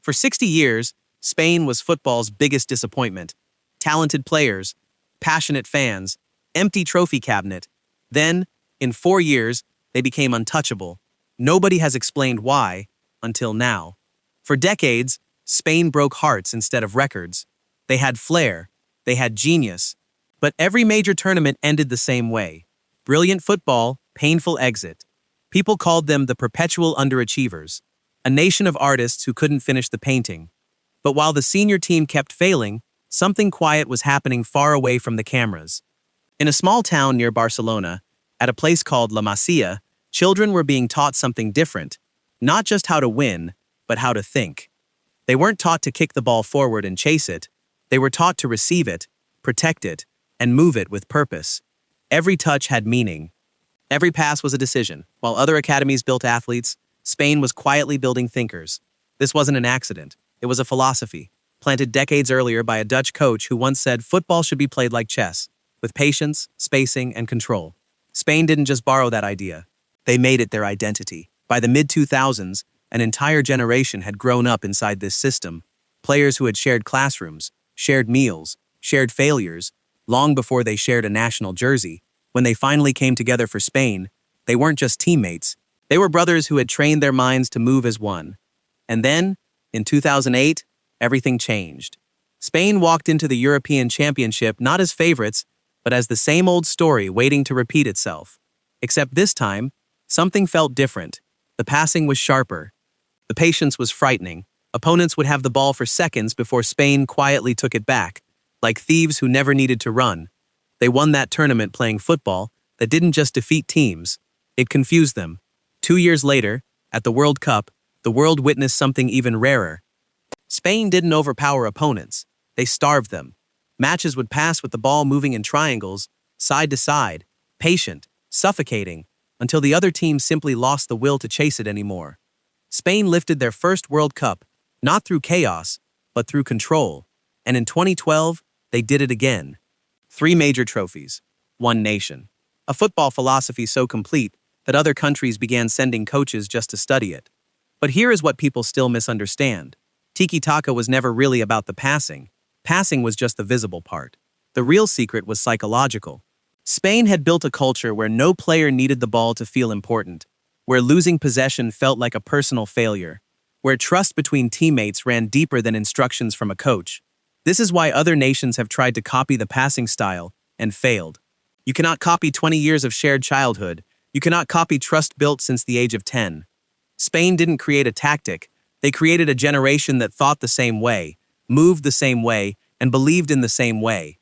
For 60 years, Spain was football's biggest disappointment. Talented players, passionate fans, empty trophy cabinet. Then, in 4 years, they became untouchable. Nobody has explained why, until now. For decades, Spain broke hearts instead of records. They had flair, they had genius, but every major tournament ended the same way. Brilliant football, painful exit. People called them the perpetual underachievers, a nation of artists who couldn't finish the painting. But while the senior team kept failing, something quiet was happening far away from the cameras. In a small town near Barcelona, at a place called La Masia, children were being taught something different, not just how to win, but how to think. They weren't taught to kick the ball forward and chase it. They were taught to receive it, protect it, and move it with purpose. Every touch had meaning. Every pass was a decision. While other academies built athletes, Spain was quietly building thinkers. This wasn't an accident. It was a philosophy, planted decades earlier by a Dutch coach who once said football should be played like chess, with patience, spacing, and control. Spain didn't just borrow that idea. They made it their identity. By the mid-2000s, an entire generation had grown up inside this system. Players who had shared classrooms, shared meals, shared failures, long before they shared a national jersey. When they finally came together for Spain, they weren't just teammates. They were brothers who had trained their minds to move as one. And then, in 2008, everything changed. Spain walked into the European Championship not as favorites, but as the same old story waiting to repeat itself. Except this time, something felt different. The passing was sharper. The patience was frightening. Opponents would have the ball for seconds before Spain quietly took it back, like thieves who never needed to run. They won that tournament playing football that didn't just defeat teams, it confused them. 2 years later, at the World Cup, the world witnessed something even rarer. Spain didn't overpower opponents. They starved them. Matches would pass with the ball moving in triangles, side to side, patient, suffocating, until the other team simply lost the will to chase it anymore. Spain lifted their first World Cup, not through chaos, but through control. And in 2012, they did it again. 3 major trophies, 1 nation. A football philosophy so complete that other countries began sending coaches just to study it. But here is what people still misunderstand. Tiki-taka was never really about the passing. Passing was just the visible part. The real secret was psychological. Spain had built a culture where no player needed the ball to feel important, where losing possession felt like a personal failure, where trust between teammates ran deeper than instructions from a coach. This is why other nations have tried to copy the passing style and failed. You cannot copy 20 years of shared childhood. You cannot copy trust built since the age of 10. Spain didn't create a tactic. They created a generation that thought the same way, moved the same way, and believed in the same way.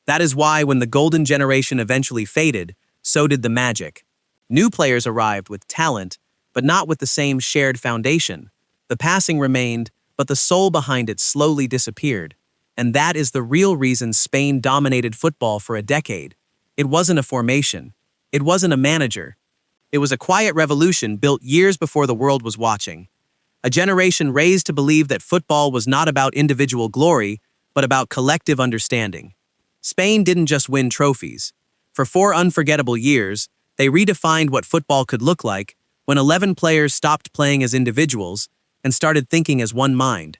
That is why when the golden generation eventually faded, so did the magic. New players arrived with talent, but not with the same shared foundation. The passing remained, but the soul behind it slowly disappeared. And that is the real reason Spain dominated football for a decade. It wasn't a formation. It wasn't a manager. It was a quiet revolution built years before the world was watching. A generation raised to believe that football was not about individual glory, but about collective understanding. Spain didn't just win trophies. For 4 unforgettable years, they redefined what football could look like when 11 players stopped playing as individuals and started thinking as one mind.